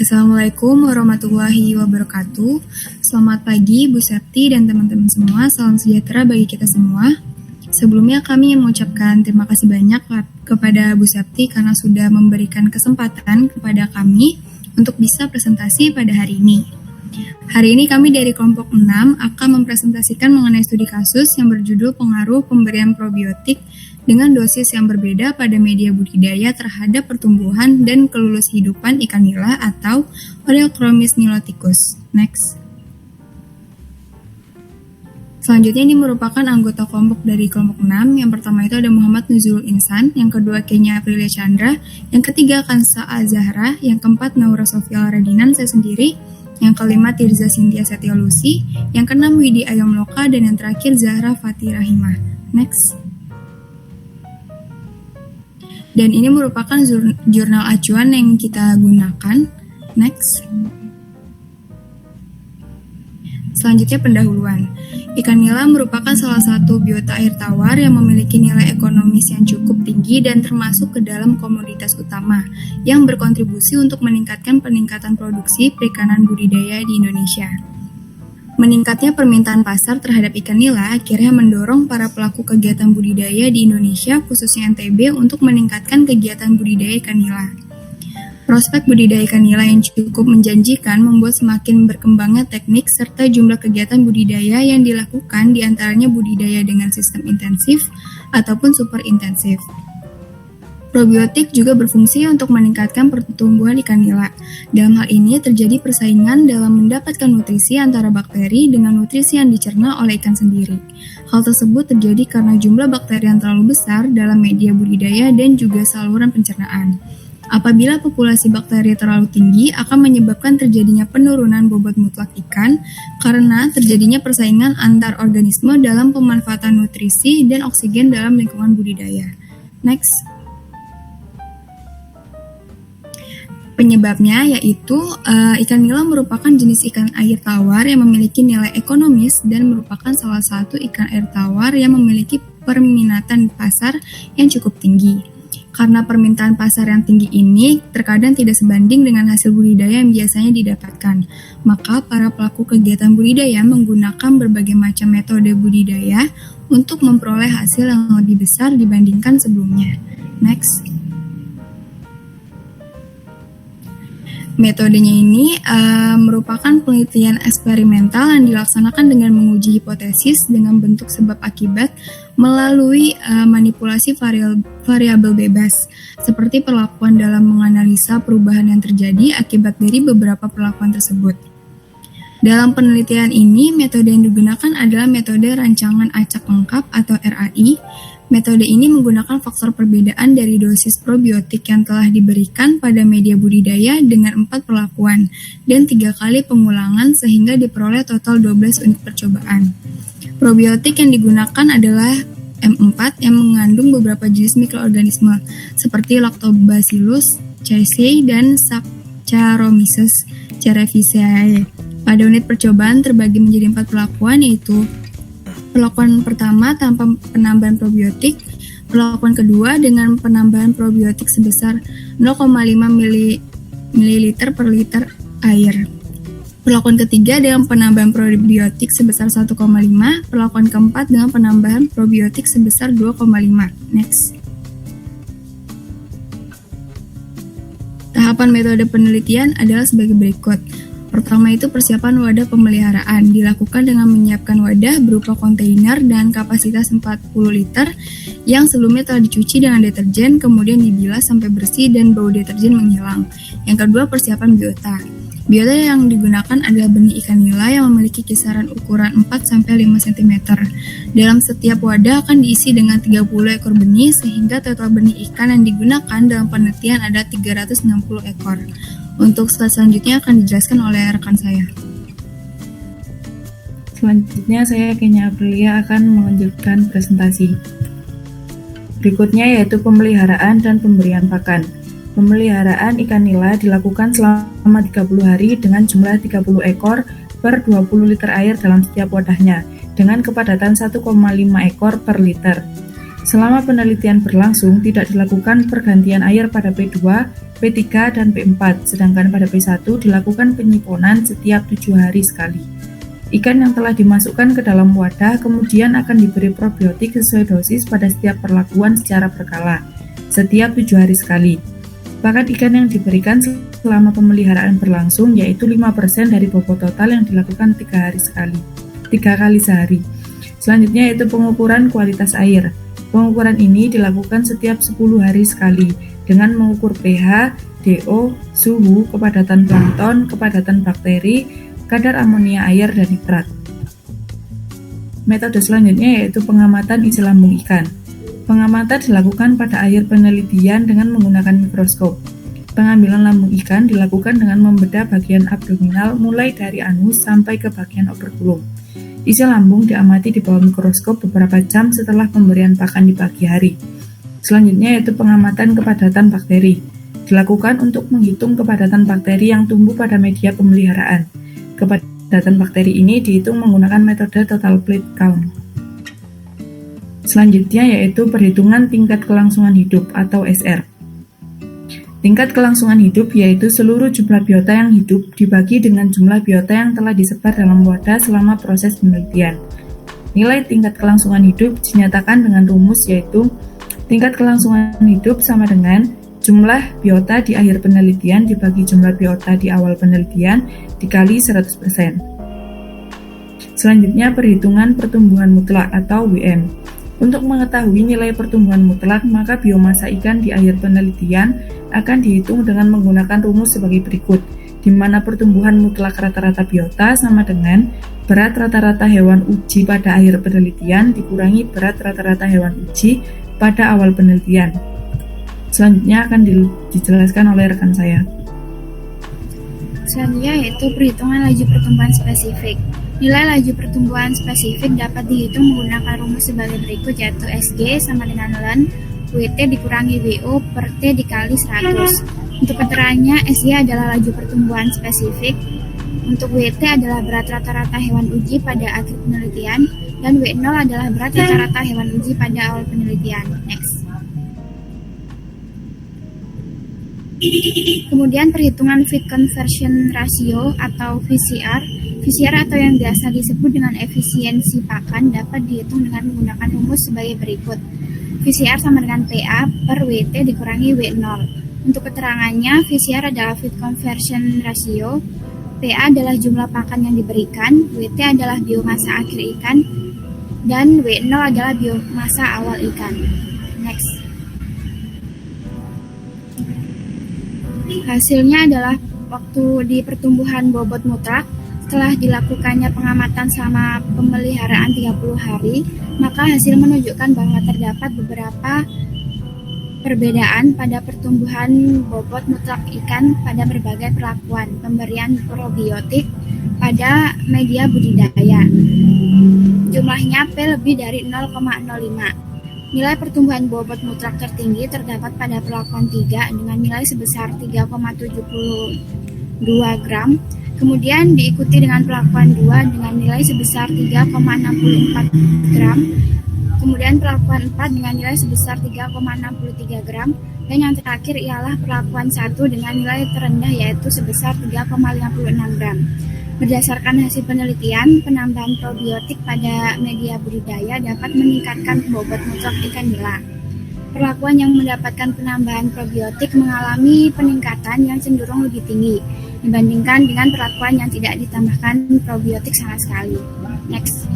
Assalamualaikum warahmatullahi wabarakatuh. Selamat pagi Bu Septi dan teman-teman semua. Salam sejahtera bagi kita semua. Sebelumnya kami mengucapkan terima kasih banyak kepada Bu Septi karena sudah memberikan kesempatan kepada kami untuk bisa presentasi pada hari ini. Hari ini kami dari kelompok 6 akan mempresentasikan mengenai studi kasus yang berjudul pengaruh pemberian probiotik dengan dosis yang berbeda pada media budidaya terhadap pertumbuhan dan kelulus hidupan ikan nila atau Oreochromis niloticus. Next. Selanjutnya ini merupakan anggota kelompok dari kelompok 6. Yang pertama itu ada Muhammad Nuzulul Insan, yang kedua Kenya Aprilia Chandra, yang ketiga Kansa Azahra, yang keempat Naura Sofia Radinan, saya sendiri, yang kelima Tirza Cynthia Setialusi, yang keenam Widi Ayomloka, dan yang terakhir Zahra Fatih Rahimah. Next. Dan ini merupakan jurnal acuan yang kita gunakan. Next. Selanjutnya pendahuluan. Ikan nila merupakan salah satu biota air tawar yang memiliki nilai ekonomis yang cukup tinggi dan termasuk ke dalam komoditas utama yang berkontribusi untuk meningkatkan peningkatan produksi perikanan budidaya di Indonesia. Meningkatnya permintaan pasar terhadap ikan nila akhirnya mendorong para pelaku kegiatan budidaya di Indonesia, khususnya NTB, untuk meningkatkan kegiatan budidaya ikan nila. Prospek budidaya ikan nila yang cukup menjanjikan membuat semakin berkembangnya teknik serta jumlah kegiatan budidaya yang dilakukan, diantaranya budidaya dengan sistem intensif ataupun super intensif. Probiotik juga berfungsi untuk meningkatkan pertumbuhan ikan nila. Dalam hal ini terjadi persaingan dalam mendapatkan nutrisi antara bakteri dengan nutrisi yang dicerna oleh ikan sendiri. Hal tersebut terjadi karena jumlah bakteri yang terlalu besar dalam media budidaya dan juga saluran pencernaan. Apabila populasi bakteri terlalu tinggi, akan menyebabkan terjadinya penurunan bobot mutlak ikan karena terjadinya persaingan antar organisme dalam pemanfaatan nutrisi dan oksigen dalam lingkungan budidaya. Next. Penyebabnya yaitu ikan nila merupakan jenis ikan air tawar yang memiliki nilai ekonomis dan merupakan salah satu ikan air tawar yang memiliki permintaan pasar yang cukup tinggi. Karena permintaan pasar yang tinggi ini terkadang tidak sebanding dengan hasil budidaya yang biasanya didapatkan, maka para pelaku kegiatan budidaya menggunakan berbagai macam metode budidaya untuk memperoleh hasil yang lebih besar dibandingkan sebelumnya. Next. Metodenya ini merupakan penelitian eksperimental yang dilaksanakan dengan menguji hipotesis dengan bentuk sebab akibat melalui manipulasi variabel bebas, seperti perlakuan dalam menganalisa perubahan yang terjadi akibat dari beberapa perlakuan tersebut. Dalam penelitian ini, metode yang digunakan adalah metode rancangan acak lengkap atau RAI. Metode ini menggunakan faktor perbedaan dari dosis probiotik yang telah diberikan pada media budidaya dengan 4 perlakuan dan 3 kali pengulangan sehingga diperoleh total 12 unit percobaan. Probiotik yang digunakan adalah M4 yang mengandung beberapa jenis mikroorganisme seperti Lactobacillus cereus dan Saccharomyces cerevisiae. Pada unit percobaan terbagi menjadi 4 perlakuan, yaitu perlakuan pertama tanpa penambahan probiotik, perlakuan kedua dengan penambahan probiotik sebesar 0,5 ml per liter air. Perlakuan ketiga dengan penambahan probiotik sebesar 1,5, perlakuan keempat dengan penambahan probiotik sebesar 2,5. Next. Tahapan metode penelitian adalah sebagai berikut. Pertama itu persiapan wadah pemeliharaan, dilakukan dengan menyiapkan wadah berupa kontainer dengan kapasitas 40 liter yang sebelumnya telah dicuci dengan deterjen, kemudian dibilas sampai bersih dan bau deterjen menghilang. Yang kedua, persiapan biota. Biota yang digunakan adalah benih ikan nila yang memiliki kisaran ukuran 4-5 cm. Dalam setiap wadah akan diisi dengan 30 ekor benih, sehingga total benih ikan yang digunakan dalam penelitian ada 360 ekor. Untuk slide selanjutnya akan dijelaskan oleh rekan saya. Selanjutnya saya Kenya Aprilia akan melanjutkan presentasi. Berikutnya yaitu pemeliharaan dan pemberian pakan. Pemeliharaan ikan nila dilakukan selama 30 hari dengan jumlah 30 ekor per 20 liter air dalam setiap wadahnya, dengan kepadatan 1,5 ekor per liter. Selama penelitian berlangsung, tidak dilakukan pergantian air pada P2, P3, dan P4, sedangkan pada P1 dilakukan penyiponan setiap 7 hari sekali. Ikan yang telah dimasukkan ke dalam wadah kemudian akan diberi probiotik sesuai dosis pada setiap perlakuan secara berkala, setiap 7 hari sekali. Bahkan ikan yang diberikan selama pemeliharaan berlangsung yaitu 5% dari bobot total yang dilakukan 3 kali sehari. Selanjutnya yaitu pengukuran kualitas air. Pengukuran ini dilakukan setiap 10 hari sekali dengan mengukur pH, DO, suhu, kepadatan plankton, kepadatan bakteri, kadar amonia air, dan nitrat. Metode selanjutnya yaitu pengamatan isi lambung ikan. Pengamatan dilakukan pada akhir penelitian dengan menggunakan mikroskop. Pengambilan lambung ikan dilakukan dengan membedah bagian abdominal mulai dari anus sampai ke bagian operkulum. Isi lambung diamati di bawah mikroskop beberapa jam setelah pemberian pakan di pagi hari. Selanjutnya yaitu pengamatan kepadatan bakteri. Dilakukan untuk menghitung kepadatan bakteri yang tumbuh pada media pemeliharaan. Kepadatan bakteri ini dihitung menggunakan metode total plate count. Selanjutnya yaitu perhitungan tingkat kelangsungan hidup atau SR. Tingkat kelangsungan hidup yaitu seluruh jumlah biota yang hidup dibagi dengan jumlah biota yang telah disebar dalam wadah selama proses penelitian. Nilai tingkat kelangsungan hidup dinyatakan dengan rumus yaitu tingkat kelangsungan hidup sama dengan jumlah biota di akhir penelitian dibagi jumlah biota di awal penelitian dikali 100%. Selanjutnya perhitungan pertumbuhan mutlak atau WM. Untuk mengetahui nilai pertumbuhan mutlak, maka biomasa ikan di akhir penelitian akan dihitung dengan menggunakan rumus sebagai berikut, di mana pertumbuhan mutlak rata-rata biota sama dengan berat rata-rata hewan uji pada akhir penelitian dikurangi berat rata-rata hewan uji pada awal penelitian. Selanjutnya akan dijelaskan oleh rekan saya. Selanjutnya yaitu perhitungan laju pertumbuhan spesifik. Nilai laju pertumbuhan spesifik dapat dihitung menggunakan rumus sebagai berikut yaitu SG sama dengan ln WT dikurangi WO per T dikali 100. Untuk keterangannya, SG adalah laju pertumbuhan spesifik, untuk WT adalah berat rata-rata hewan uji pada akhir penelitian, dan W0 adalah berat rata-rata hewan uji pada awal penelitian. Next. Kemudian perhitungan feed conversion ratio atau VCR. VCR atau yang biasa disebut dengan efisiensi pakan dapat dihitung dengan menggunakan rumus sebagai berikut. VCR sama dengan PA per WT dikurangi W0. Untuk keterangannya, VCR adalah feed conversion ratio, PA adalah jumlah pakan yang diberikan, WT adalah biomasa akhir ikan, dan W0 adalah biomasa awal ikan. Next. Hasilnya adalah waktu di pertumbuhan bobot mutlak. Setelah dilakukannya pengamatan selama pemeliharaan 30 hari, maka hasil menunjukkan bahwa terdapat beberapa perbedaan pada pertumbuhan bobot mutlak ikan pada berbagai perlakuan pemberian probiotik pada media budidaya. Jumlahnya P lebih dari 0,05. Nilai pertumbuhan bobot mutlak tertinggi terdapat pada perlakuan 3 dengan nilai sebesar 3,72 gram. Kemudian diikuti dengan perlakuan 2 dengan nilai sebesar 3,64 gram. Kemudian perlakuan 4 dengan nilai sebesar 3,63 gram. Dan yang terakhir ialah perlakuan 1 dengan nilai terendah yaitu sebesar 3,56 gram. Berdasarkan hasil penelitian, penambahan probiotik pada media budidaya dapat meningkatkan bobot mutlak ikan nila. Perlakuan yang mendapatkan penambahan probiotik mengalami peningkatan yang cenderung lebih tinggi dibandingkan dengan perlakuan yang tidak ditambahkan probiotik sama sekali. Next.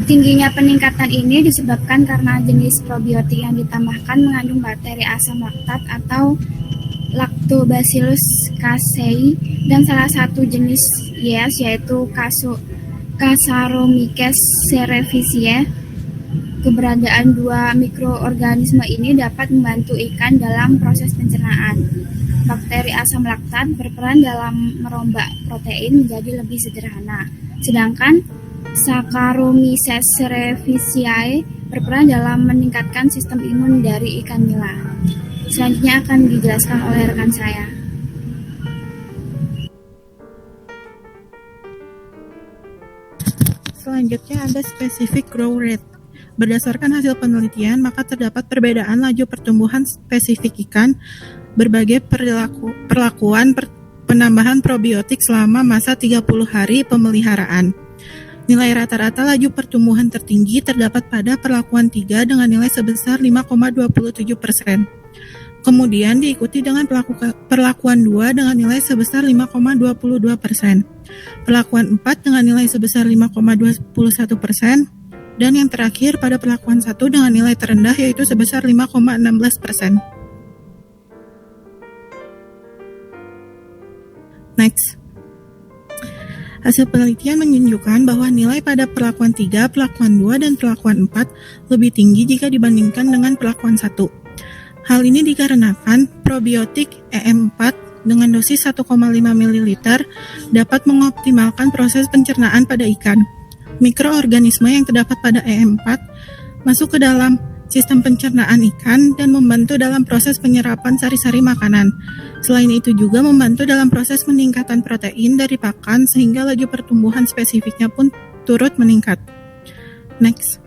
Tingginya peningkatan ini disebabkan karena jenis probiotik yang ditambahkan mengandung bakteri asam laktat atau Lactobacillus casei dan salah satu jenis yeast yaitu Casaromices cerevisiae. Keberadaan dua mikroorganisme ini dapat membantu ikan dalam proses pencernaan. Bakteri asam laktat berperan dalam merombak protein menjadi lebih sederhana, sedangkan Saccharomyces cerevisiae berperan dalam meningkatkan sistem imun dari ikan nila. Selanjutnya akan dijelaskan oleh rekan saya. Selanjutnya ada specific growth rate. Berdasarkan hasil penelitian, maka terdapat perbedaan laju pertumbuhan spesifik ikan, berbagai perlakuan penambahan probiotik selama masa 30 hari pemeliharaan. Nilai rata-rata laju pertumbuhan tertinggi terdapat pada perlakuan 3 dengan nilai sebesar 5,27%. Kemudian diikuti dengan perlakuan 2 dengan nilai sebesar 5,22%. Perlakuan 4 dengan nilai sebesar 5,21%. Dan yang terakhir pada perlakuan 1 dengan nilai terendah yaitu sebesar 5,16%. Next. Hasil penelitian menunjukkan bahwa nilai pada perlakuan 3, perlakuan 2, dan perlakuan 4 lebih tinggi jika dibandingkan dengan perlakuan 1. Hal ini dikarenakan probiotik EM4 dengan dosis 1,5 ml dapat mengoptimalkan proses pencernaan pada ikan. Mikroorganisme yang terdapat pada EM4 masuk ke dalam sistem pencernaan ikan dan membantu dalam proses penyerapan sari-sari makanan. Selain itu juga membantu dalam proses peningkatan protein dari pakan sehingga laju pertumbuhan spesifiknya pun turut meningkat. Next.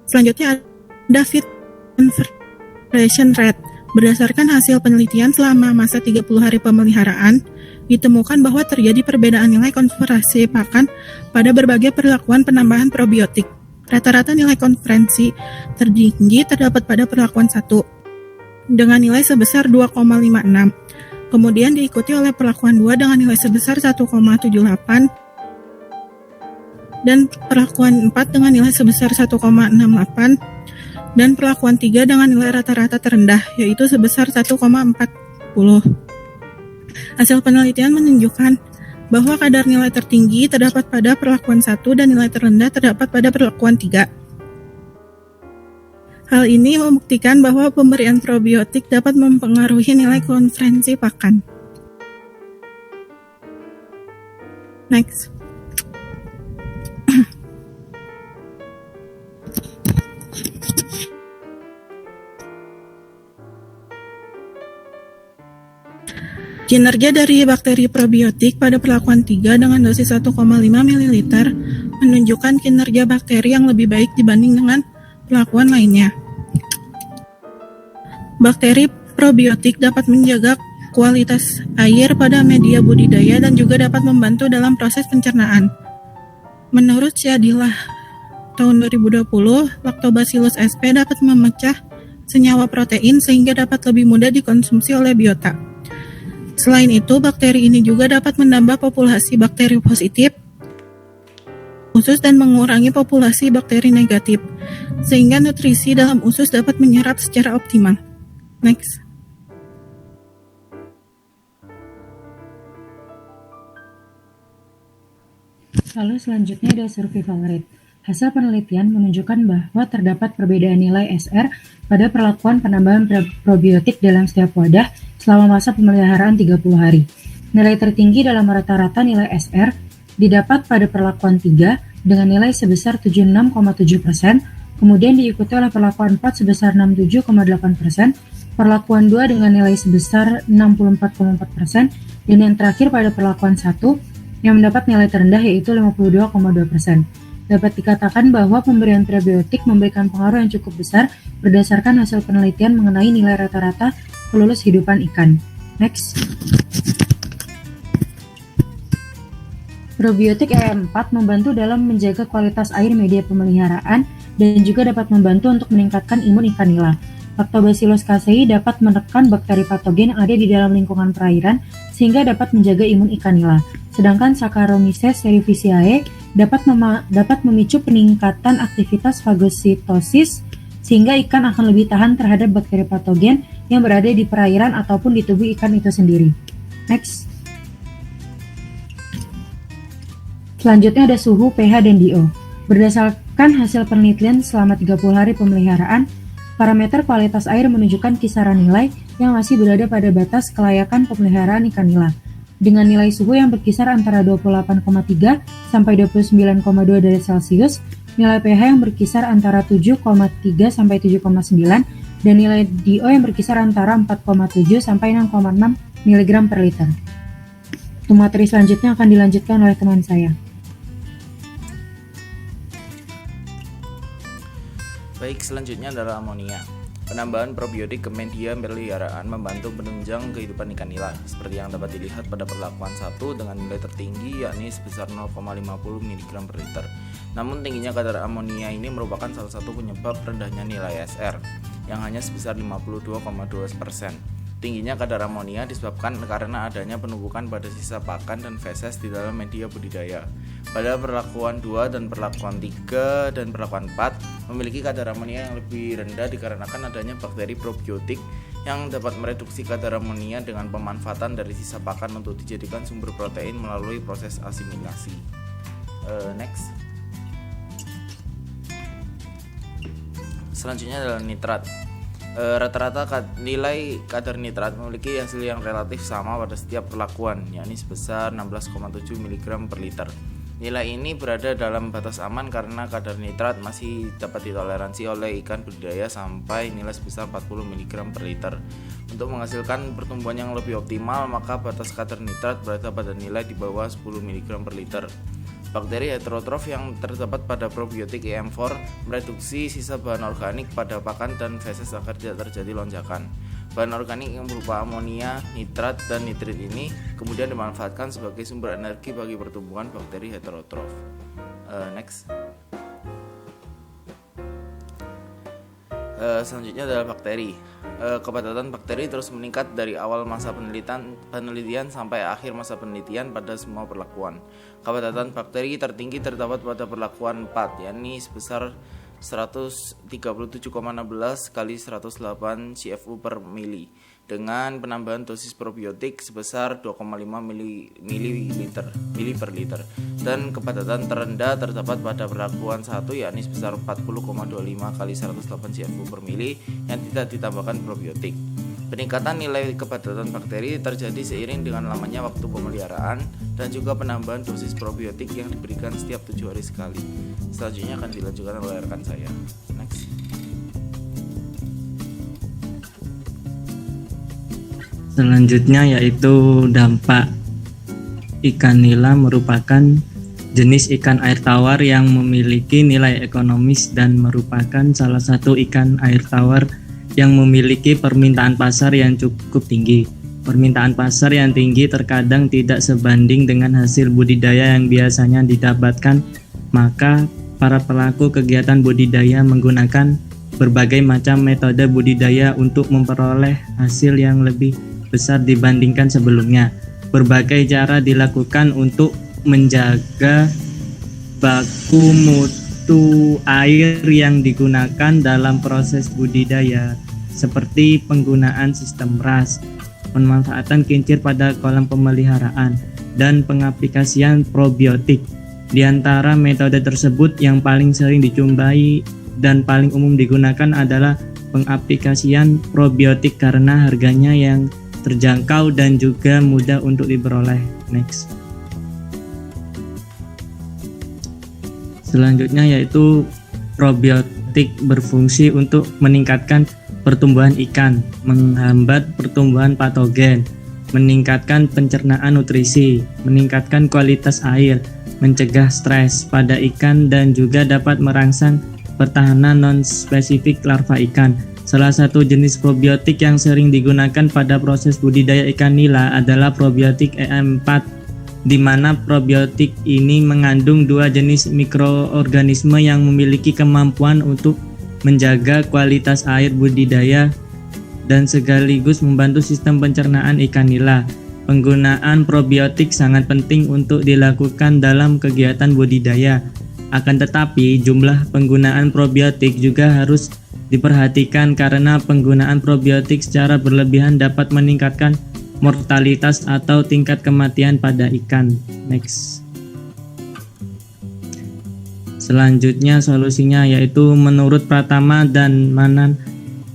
Selanjutnya ada feed conversion rate. Berdasarkan hasil penelitian selama masa 30 hari pemeliharaan, ditemukan bahwa terjadi perbedaan nilai konversi pakan pada berbagai perlakuan penambahan probiotik. Rata-rata nilai konversi tertinggi terdapat pada perlakuan 1 dengan nilai sebesar 2,56. Kemudian diikuti oleh perlakuan 2 dengan nilai sebesar 1,78 dan perlakuan 4 dengan nilai sebesar 1,68 dan perlakuan 3 dengan nilai rata-rata terendah yaitu sebesar 1,40. Hasil penelitian menunjukkan bahwa kadar nilai tertinggi terdapat pada perlakuan 1 dan nilai terendah terdapat pada perlakuan 3. Hal ini membuktikan bahwa pemberian probiotik dapat mempengaruhi nilai konversi pakan. Next. Kinerja dari bakteri probiotik pada perlakuan 3 dengan dosis 1,5 ml menunjukkan kinerja bakteri yang lebih baik dibanding dengan perlakuan lainnya. Bakteri probiotik dapat menjaga kualitas air pada media budidaya dan juga dapat membantu dalam proses pencernaan. Menurut Syadilah tahun 2020, Lactobacillus sp dapat memecah senyawa protein sehingga dapat lebih mudah dikonsumsi oleh biota. Selain itu, bakteri ini juga dapat menambah populasi bakteri positif usus dan mengurangi populasi bakteri negatif, sehingga nutrisi dalam usus dapat menyerap secara optimal. Next. Lalu selanjutnya ada survival rate. Hasil penelitian menunjukkan bahwa terdapat perbedaan nilai SR pada perlakuan penambahan probiotik dalam setiap wadah selama masa pemeliharaan 30 hari. Nilai tertinggi dalam rata-rata nilai SR didapat pada perlakuan 3 dengan nilai sebesar 76,7%, kemudian diikuti oleh perlakuan 4 sebesar 67,8%, perlakuan 2 dengan nilai sebesar 64,4%, dan yang terakhir pada perlakuan 1 yang mendapat nilai terendah yaitu 52,2%. Dapat dikatakan bahwa pemberian probiotik memberikan pengaruh yang cukup besar berdasarkan hasil penelitian mengenai nilai rata-rata pelulus hidupan ikan. Next. Probiotik EM4 membantu dalam menjaga kualitas air media pemeliharaan dan juga dapat membantu untuk meningkatkan imun ikan nila. Lactobacillus casei dapat menekan bakteri patogen yang ada di dalam lingkungan perairan sehingga dapat menjaga imun ikan nila. Sedangkan Saccharomyces cerevisiae dapat memicu peningkatan aktivitas fagositosis sehingga ikan akan lebih tahan terhadap bakteri patogen yang berada di perairan ataupun di tubuh ikan itu sendiri. Next. Selanjutnya ada suhu, pH, dan DO. Berdasarkan hasil penelitian selama 30 hari pemeliharaan, parameter kualitas air menunjukkan kisaran nilai yang masih berada pada batas kelayakan pemeliharaan ikan nila. Dengan nilai suhu yang berkisar antara 28,3 sampai 29,2 derajat Celcius, nilai pH yang berkisar antara 7,3 sampai 7,9, dan nilai DO yang berkisar antara 4,7 sampai 6,6 mg per liter. Untuk materi selanjutnya akan dilanjutkan oleh teman saya. Baik, selanjutnya adalah amonia. Penambahan probiotik ke media peliharaan membantu menunjang kehidupan ikan nila, seperti yang dapat dilihat pada perlakuan 1 dengan nilai tertinggi yakni sebesar 0,50 mg per liter. Namun tingginya kadar amonia ini merupakan salah satu penyebab rendahnya nilai SR, yang hanya sebesar 52,2%. Tingginya kadar amonia disebabkan karena adanya penumpukan pada sisa pakan dan feses di dalam media budidaya. Pada perlakuan 2 dan perlakuan 3 dan perlakuan 4 memiliki kadar amonia yang lebih rendah dikarenakan adanya bakteri probiotik yang dapat mereduksi kadar amonia dengan pemanfaatan dari sisa pakan untuk dijadikan sumber protein melalui proses asimilasi. Next. Selanjutnya adalah nitrat. Rata-rata nilai kadar nitrat memiliki hasil yang relatif sama pada setiap perlakuan, yakni sebesar 16,7 mg per liter. Nilai ini berada dalam batas aman karena kadar nitrat masih dapat ditoleransi oleh ikan budidaya sampai nilai sebesar 40 mg per liter. Untuk menghasilkan pertumbuhan yang lebih optimal, maka batas kadar nitrat berada pada nilai di bawah 10 mg per liter. Bakteri heterotrof yang terdapat pada probiotik EM4 mereduksi sisa bahan organik pada pakan dan feses agar tidak terjadi lonjakan. Bahan organik yang berupa amonia, nitrat, dan nitrit ini kemudian dimanfaatkan sebagai sumber energi bagi pertumbuhan bakteri heterotrof. Next. Selanjutnya adalah bakteri. Kepadatan bakteri terus meningkat dari awal masa penelitian sampai akhir masa penelitian pada semua perlakuan. Kepadatan bakteri tertinggi terdapat pada perlakuan 4, yakni sebesar 137,16 kali 108 CFU per mili dengan penambahan dosis probiotik sebesar 2,5 mili per liter, dan kepadatan terendah terdapat pada perlakuan 1 yakni sebesar 40,25 kali 108 CFU per mili yang tidak ditambahkan probiotik. Peningkatan nilai kepadatan bakteri terjadi seiring dengan lamanya waktu pemeliharaan dan juga penambahan dosis probiotik yang diberikan setiap 7 hari sekali. Selanjutnya akan dilanjutkan oleh rekan saya. Next. Selanjutnya yaitu dampak. Ikan nila merupakan jenis ikan air tawar yang memiliki nilai ekonomis dan merupakan salah satu ikan air tawar yang memiliki permintaan pasar yang cukup tinggi. Permintaan pasar yang tinggi terkadang tidak sebanding dengan hasil budidaya yang biasanya didapatkan, maka para pelaku kegiatan budidaya menggunakan berbagai macam metode budidaya untuk memperoleh hasil yang lebih besar dibandingkan sebelumnya. Berbagai cara dilakukan untuk menjaga baku mutu air yang digunakan dalam proses budidaya, seperti penggunaan sistem RAS, pemanfaatan kincir pada kolam pemeliharaan, dan pengaplikasian probiotik. Di antara metode tersebut yang paling sering dijumpai dan paling umum digunakan adalah pengaplikasian probiotik karena harganya yang terjangkau dan juga mudah untuk diperoleh. Next. Selanjutnya yaitu probiotik berfungsi untuk meningkatkan pertumbuhan ikan, menghambat pertumbuhan patogen, meningkatkan pencernaan nutrisi, meningkatkan kualitas air, mencegah stres pada ikan, dan juga dapat merangsang pertahanan non-spesifik larva ikan. Salah satu jenis probiotik yang sering digunakan pada proses budidaya ikan nila adalah probiotik EM4, di mana probiotik ini mengandung 2 jenis mikroorganisme yang memiliki kemampuan untuk menjaga kualitas air budidaya dan sekaligus membantu sistem pencernaan ikan nila. Penggunaan probiotik sangat penting untuk dilakukan dalam kegiatan budidaya. Akan tetapi, jumlah penggunaan probiotik juga harus diperhatikan karena penggunaan probiotik secara berlebihan dapat meningkatkan mortalitas atau tingkat kematian pada ikan. Next. Selanjutnya solusinya yaitu menurut Pratama dan Manan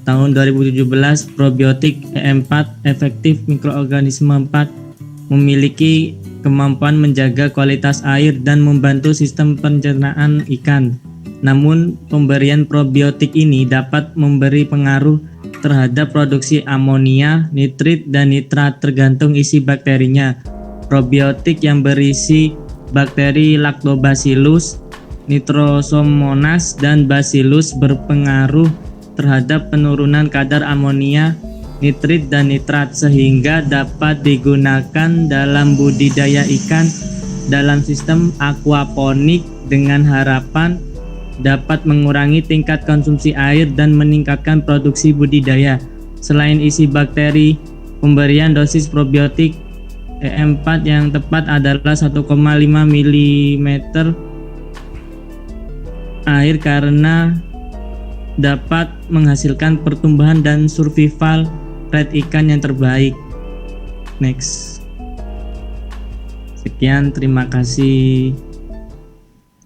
tahun 2017, probiotik EM4 efektif mikroorganisme 4 memiliki kemampuan menjaga kualitas air dan membantu sistem pencernaan ikan. Namun, pemberian probiotik ini dapat memberi pengaruh terhadap produksi amonia, nitrit, dan nitrat tergantung isi bakterinya. Probiotik yang berisi bakteri Lactobacillus, Nitrosomonas, dan Bacillus berpengaruh terhadap penurunan kadar amonia, nitrit, dan nitrat sehingga dapat digunakan dalam budidaya ikan dalam sistem aquaponik dengan harapan dapat mengurangi tingkat konsumsi air dan meningkatkan produksi budidaya. Selain isi bakteri, pemberian dosis probiotik E4 yang tepat adalah 1,5 mm air karena dapat menghasilkan pertumbuhan dan survival rate ikan yang terbaik. Next. Sekian, terima kasih.